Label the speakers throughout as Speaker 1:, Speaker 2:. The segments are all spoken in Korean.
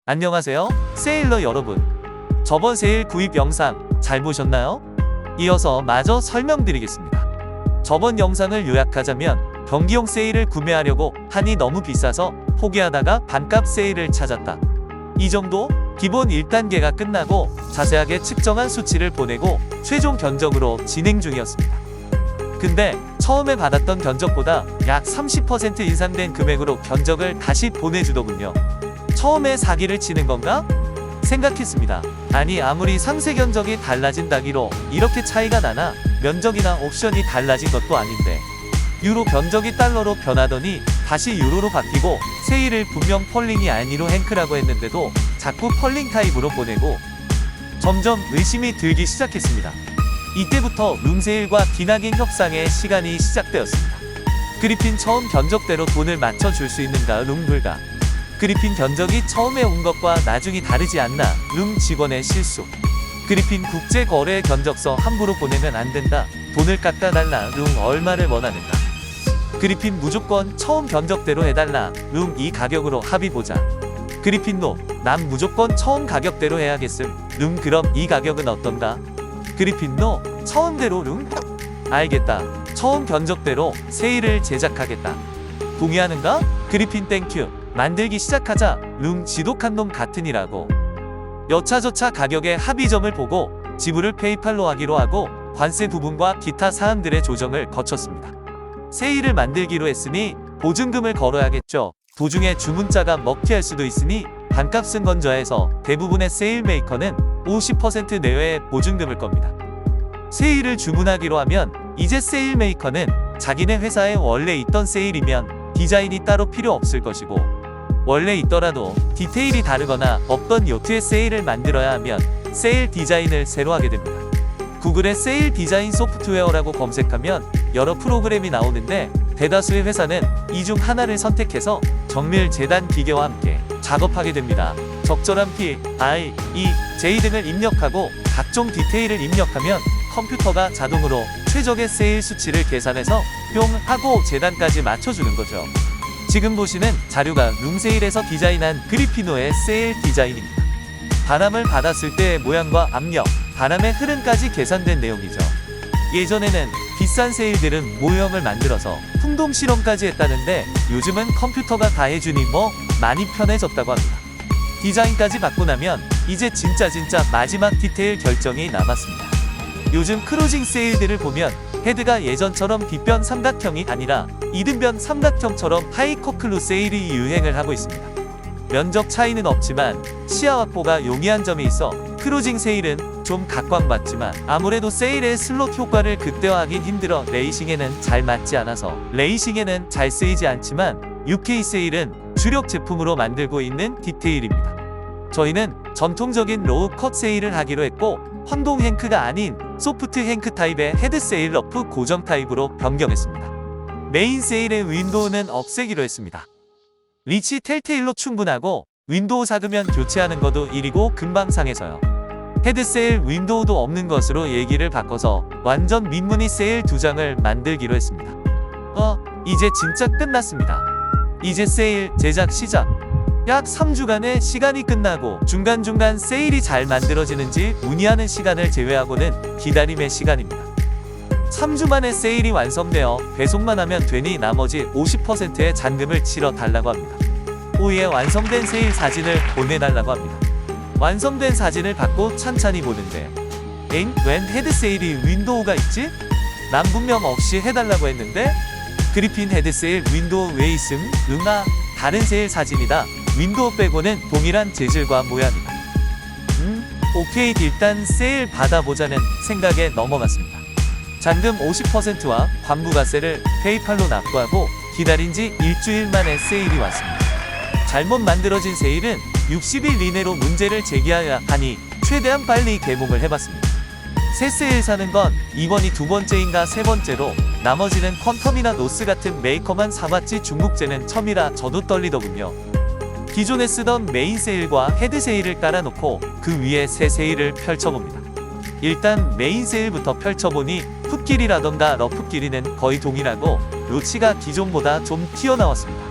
Speaker 1: 안녕하세요, 세일러 여러분. 저번 세일 구입 영상 잘 보셨나요? 이어서 마저 설명드리겠습니다. 저번 영상을 요약하자면 경기용 세일을 구매하려고 하니 너무 비싸서 포기하다가 반값 세일을 찾았다. 이 정도? 기본 1단계가 끝나고 자세하게 측정한 수치를 보내고 최종 견적으로 진행 중이었습니다. 근데 처음에 받았던 견적보다 약 30% 인상된 금액으로 견적을 다시 보내주더군요. 처음에 사기를 치는 건가? 생각했습니다. 아니, 아무리 상세 견적이 달라진다기로 이렇게 차이가 나나? 면적이나 옵션이 달라진 것도 아닌데. 유로 견적이 달러로 변하더니 다시 유로로 바뀌고, 세일을 분명 펄링이 아니로 행크라고 했는데도 자꾸 펄링 타입으로 보내고, 점점 의심이 들기 시작했습니다. 이때부터 룸세일과 기나긴 협상의 시간이 시작되었습니다. 그리핀 처음 견적대로 돈을 맞춰줄 수 있는가? 룸 불가. 그리핀 견적이 처음에 온 것과 나중이 다르지 않나? 룸 직원의 실수. 그리핀 국제거래 견적서 함부로 보내면 안 된다. 돈을 깎아달라. 룸 얼마를 원하는가? 그리핀 무조건 처음 견적대로 해달라. 룸 이 가격으로 합의보자. 그리핀 노. 난 무조건 처음 가격대로 해야겠음. 룸 그럼 이 가격은 어떤가? 그리핀 노. 처음대로 룸? 알겠다. 처음 견적대로 세일을 제작하겠다. 동의하는가? 그리핀 땡큐. 만들기 시작하자. 룸 지독한 놈 같으니라고. 여차저차 가격의 합의점을 보고 지불을 페이팔로 하기로 하고 관세 부분과 기타 사항들의 조정을 거쳤습니다. 세일을 만들기로 했으니 보증금을 걸어야겠죠. 도중에 주문자가 먹튀할 수도 있으니 반값은 건져해서 대부분의 세일 메이커는 50% 내외의 보증금을 겁니다. 세일을 주문하기로 하면 이제 세일 메이커는 자기네 회사에 원래 있던 세일이면 디자인이 따로 필요 없을 것이고, 원래 있더라도 디테일이 다르거나 없던 요트의 세일을 만들어야 하면 세일 디자인을 새로 하게 됩니다. 구글에 세일 디자인 소프트웨어라고 검색하면 여러 프로그램이 나오는데 대다수의 회사는 이 중 하나를 선택해서 정밀 재단 기계와 함께 작업하게 됩니다. 적절한 P, I, E, J 등을 입력하고 각종 디테일을 입력하면 컴퓨터가 자동으로 최적의 세일 수치를 계산해서 뿅 하고 재단까지 맞춰주는 거죠. 지금 보시는 자료가 룸세일에서 디자인한 그리피노의 세일 디자인입니다. 바람을 받았을 때의 모양과 압력, 바람의 흐름까지 계산된 내용이죠. 예전에는 비싼 세일들은 모형을 만들어서 풍동 실험까지 했다는데 요즘은 컴퓨터가 다 해주니 많이 편해졌다고 합니다. 디자인까지 받고 나면 이제 진짜 마지막 디테일 결정이 남았습니다. 요즘 크루징 세일들을 보면 헤드가 예전처럼 빗변 삼각형이 아니라 이등변 삼각형처럼 하이커클로 세일이 유행을 하고 있습니다. 면적 차이는 없지만 시야 확보가 용이한 점이 있어 크루징 세일은 좀 각광받지만 아무래도 세일의 슬롯 효과를 극대화하긴 힘들어 레이싱에는 잘 맞지 않아서 레이싱에는 잘 쓰이지 않지만 UK 세일은 주력 제품으로 만들고 있는 디테일입니다. 저희는 전통적인 로우 컷 세일을 하기로 했고 황동 행크가 아닌 소프트 행크 타입의 헤드 세일 러프 고정 타입으로 변경했습니다. 메인 세일의 윈도우는 없애기로 했습니다. 리치 텔테일로 충분하고 윈도우 삭으면 교체하는 것도 일이고 금방 상해서요. 헤드 세일 윈도우도 없는 것으로 얘기를 바꿔서 완전 민무늬 세일 2장을 만들기로 했습니다. 이제 진짜 끝났습니다. 이제 세일 제작 시작. 약 3주간의 시간이 끝나고 중간중간 세일이 잘 만들어지는지 문의하는 시간을 제외하고는 기다림의 시간입니다. 3주 만에 세일이 완성되어 배송만 하면 되니 나머지 50%의 잔금을 치러 달라고 합니다. 후에 완성된 세일 사진을 보내달라고 합니다. 완성된 사진을 받고 찬찬히 보는데 웬 헤드 세일이 윈도우가 있지? 난 분명 없이 해달라고 했는데? 그리핀 헤드 세일 윈도우 왜 있음? 응아, 다른 세일 사진이다. 윈도우 빼고는 동일한 재질과 모양이다. 오케이, 일단 세일 받아보자는 생각에 넘어갔습니다. 잔금 50%와 환부가세를 페이팔로 납부하고 기다린 지 일주일 만에 세일이 왔습니다. 잘못 만들어진 세일은 60일 이내로 문제를 제기해야 하니 최대한 빨리 개봉을 해봤습니다. 새 세일 사는 건 이번이 두 번째인가 세 번째로 나머지는 퀀텀이나 노스 같은 메이커만 사봤지 중국제는 처음이라 저도 떨리더군요. 기존에 쓰던 메인 세일과 헤드 세일을 깔아놓고 그 위에 새 세일을 펼쳐봅니다. 일단 메인 세일부터 펼쳐보니 풋길이라던가 러프 길이는 거의 동일하고 로치가 기존보다 좀 튀어나왔습니다.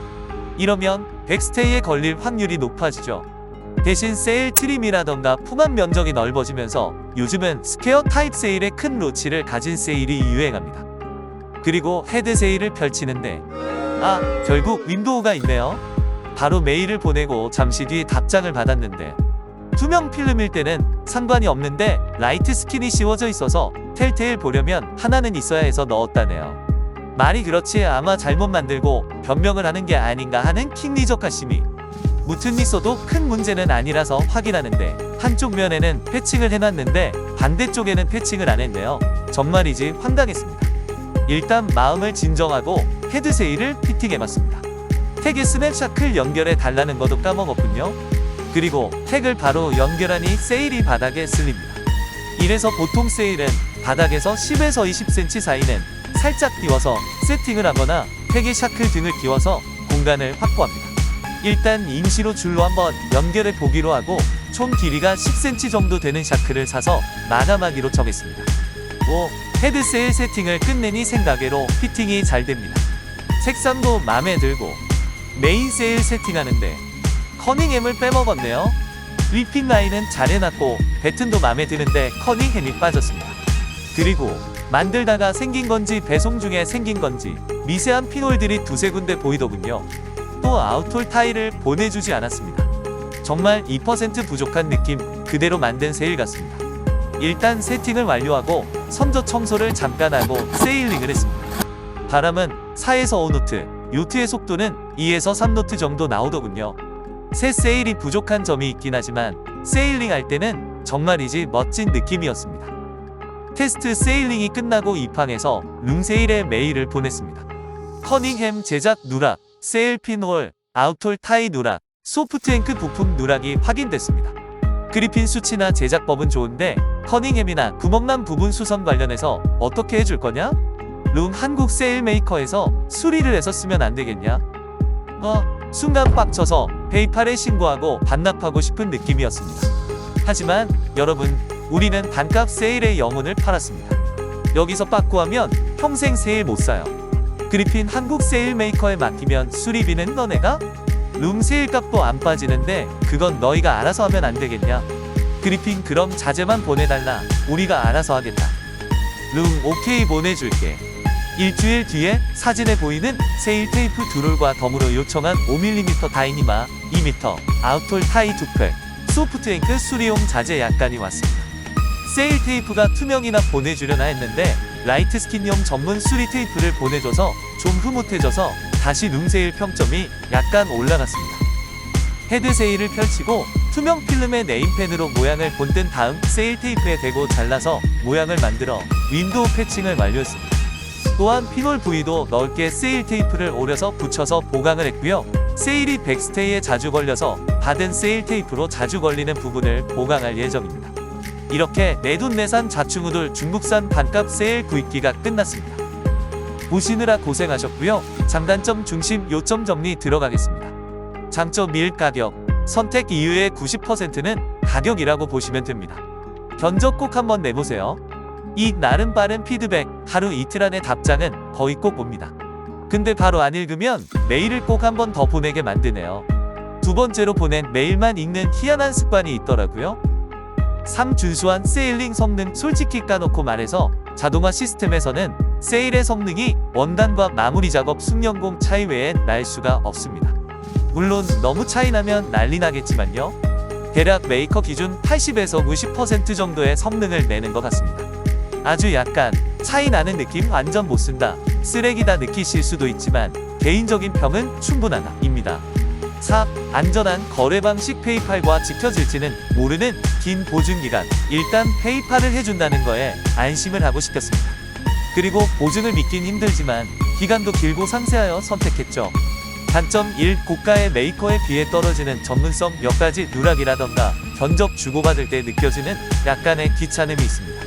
Speaker 1: 이러면 백스테이에 걸릴 확률이 높아지죠. 대신 세일 트림이라던가 풍압 면적이 넓어지면서 요즘은 스퀘어 타입 세일의 큰 로치를 가진 세일이 유행합니다. 그리고 헤드 세일을 펼치는데 결국 윈도우가 있네요. 바로 메일을 보내고 잠시 뒤 답장을 받았는데 투명 필름일 때는 상관이 없는데 라이트 스킨이 씌워져 있어서 텔테일 보려면 하나는 있어야 해서 넣었다네요. 말이 그렇지 아마 잘못 만들고 변명을 하는 게 아닌가 하는 킹리적 가심이 무튼 있어도 큰 문제는 아니라서 확인하는데 한쪽 면에는 패칭을 해놨는데 반대쪽에는 패칭을 안 했네요. 정말이지 황당했습니다. 일단 마음을 진정하고 헤드 세일을 피팅해봤습니다. 택에 스냅샤클 연결해 달라는 것도 까먹었군요. 그리고 택을 바로 연결하니 세일이 바닥에 쓸립니다. 이래서 보통 세일은 바닥에서 10에서 20cm 사이는 살짝 띄워서 세팅을 하거나 택에 샤클 등을 끼워서 공간을 확보합니다. 일단 임시로 줄로 한번 연결해 보기로 하고 총 길이가 10cm 정도 되는 샤클을 사서 마감하기로 정했습니다. 헤드 세일 세팅을 끝내니 생각외로 피팅이 잘 됩니다. 색상도 마음에 들고 메인 세일 세팅하는데 커닝햄을 빼먹었네요. 리핀 라인은 잘 해놨고 배튼도 마음에 드는데 커닝햄이 빠졌습니다. 그리고 만들다가 생긴 건지 배송 중에 생긴 건지 미세한 핀홀들이 두세 군데 보이더군요. 또 아웃홀 타일을 보내주지 않았습니다. 정말 2% 부족한 느낌 그대로 만든 세일 같습니다. 일단 세팅을 완료하고 선저 청소를 잠깐 하고 세일링을 했습니다. 바람은 4에서 5노트, 요트의 속도는 2에서 3노트 정도 나오더군요. 새 세일이 부족한 점이 있긴 하지만 세일링 할 때는 정말이지 멋진 느낌이었습니다. 테스트 세일링이 끝나고 입항해서 룸세일에 메일을 보냈습니다. 커닝햄 제작 누락, 세일 핀홀, 아웃홀 타이 누락, 소프트앵크 부품 누락이 확인됐습니다. 그리핀 수치나 제작법은 좋은데 커닝햄이나 구멍난 부분 수선 관련해서 어떻게 해줄 거냐? 룸 한국 세일 메이커에서 수리를 해서 쓰면 안 되겠냐? 순간 빡쳐서 페이팔에 신고하고 반납하고 싶은 느낌이었습니다. 하지만 여러분, 우리는 반값 세일의 영혼을 팔았습니다. 여기서 빠꾸하면 평생 세일 못 사요. 그리핀 한국 세일 메이커에 맡기면 수리비는 너네가? 룸 세일 값도 안 빠지는데 그건 너희가 알아서 하면 안 되겠냐? 그리핀 그럼 자재만 보내달라. 우리가 알아서 하겠다. 룸 오케이 보내줄게. 일주일 뒤에 사진에 보이는 세일 테이프 두 롤과 덤으로 요청한 5mm 다이니마 2m 아웃홀 타이 2팩 소프트앵크 수리용 자재 약간이 왔습니다. 세일 테이프가 투명이나 보내주려나 했는데 라이트 스킨용 전문 수리 테이프를 보내줘서 좀 흐뭇해져서 다시 룸세일 평점이 약간 올라갔습니다. 헤드 세일을 펼치고 투명 필름의 네임펜으로 모양을 본뜬 다음 세일 테이프에 대고 잘라서 모양을 만들어 윈도우 패칭을 완료했습니다. 또한 핀홀 부위도 넓게 세일 테이프를 오려서 붙여서 보강을 했고요. 세일이 백스테이에 자주 걸려서 받은 세일 테이프로 자주 걸리는 부분을 보강할 예정입니다. 이렇게 내돈내산 좌충우돌 중국산 반값 세일 구입기가 끝났습니다. 보시느라 고생하셨고요. 장단점 중심 요점 정리 들어가겠습니다. 장점 1. 가격. 선택 이유의 90%는 가격이라고 보시면 됩니다. 견적 꼭 한번 내보세요. 2. 나름 빠른 피드백. 하루 이틀 안에 답장은 거의 꼭 옵니다. 근데 바로 안 읽으면 메일을 꼭 한번 더 보내게 만드네요. 두 번째로 보낸 메일만 읽는 희한한 습관이 있더라고요. 3. 준수한 세일링 성능. 솔직히 까놓고 말해서 자동화 시스템에서는 세일의 성능이 원단과 마무리 작업 숙련공 차이 외엔 날 수가 없습니다. 물론 너무 차이 나면 난리 나겠지만요. 대략 메이커 기준 80에서 90% 정도의 성능을 내는 것 같습니다. 아주 약간 차이 나는 느낌 완전 못 쓴다, 쓰레기다 느끼실 수도 있지만 개인적인 평은 충분하다 입니다. 4. 안전한 거래 방식. 페이팔과 지켜질지는 모르는 긴 보증기간. 일단 페이팔을 해준다는 거에 안심을 하고 시켰습니다. 그리고 보증을 믿긴 힘들지만 기간도 길고 상세하여 선택했죠. 단점 1. 고가의 메이커에 비해 떨어지는 전문성. 몇 가지 누락이라던가 견적 주고받을 때 느껴지는 약간의 귀찮음이 있습니다.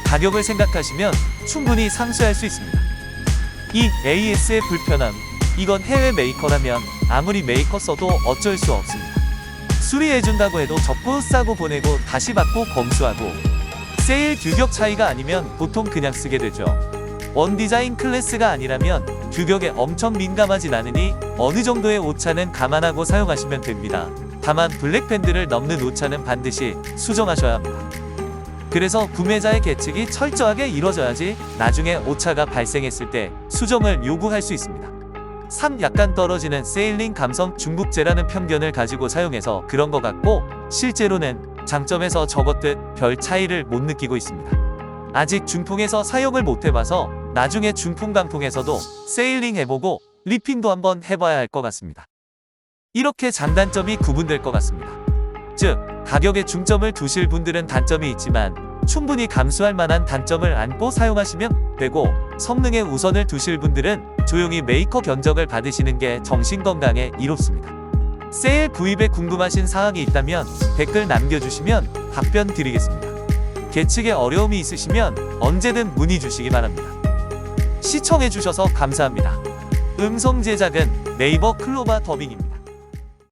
Speaker 1: 가격을 생각하시면 충분히 상쇄할 수 있습니다. 2. AS의 불편함. 이건 해외 메이커라면 아무리 메이커 써도 어쩔 수 없습니다. 수리해준다고 해도 접고 싸고 보내고 다시 받고 검수하고, 세일 규격 차이가 아니면 보통 그냥 쓰게 되죠. 원 디자인 클래스가 아니라면 규격에 엄청 민감하진 않으니 어느 정도의 오차는 감안하고 사용하시면 됩니다. 다만 블랙밴드를 넘는 오차는 반드시 수정하셔야 합니다. 그래서 구매자의 계측이 철저하게 이루어져야지 나중에 오차가 발생했을 때 수정을 요구할 수 있습니다. 3. 약간 떨어지는 세일링 감성. 중국제라는 편견을 가지고 사용해서 그런 것 같고 실제로는 장점에서 적었듯 별 차이를 못 느끼고 있습니다. 아직 중풍에서 사용을 못 해봐서 나중에 중풍 강풍에서도 세일링 해보고 리핑도 한번 해봐야 할 것 같습니다. 이렇게 장단점이 구분될 것 같습니다. 즉, 가격에 중점을 두실 분들은 단점이 있지만 충분히 감수할 만한 단점을 안고 사용하시면 되고, 성능에 우선을 두실 분들은 조용히 메이커 견적을 받으시는 게 정신건강에 이롭습니다. 세일 구입에 궁금하신 사항이 있다면 댓글 남겨주시면 답변 드리겠습니다. 계측에 어려움이 있으시면 언제든 문의 주시기 바랍니다. 시청해주셔서 감사합니다. 음성 제작은 네이버 클로바 더빙입니다.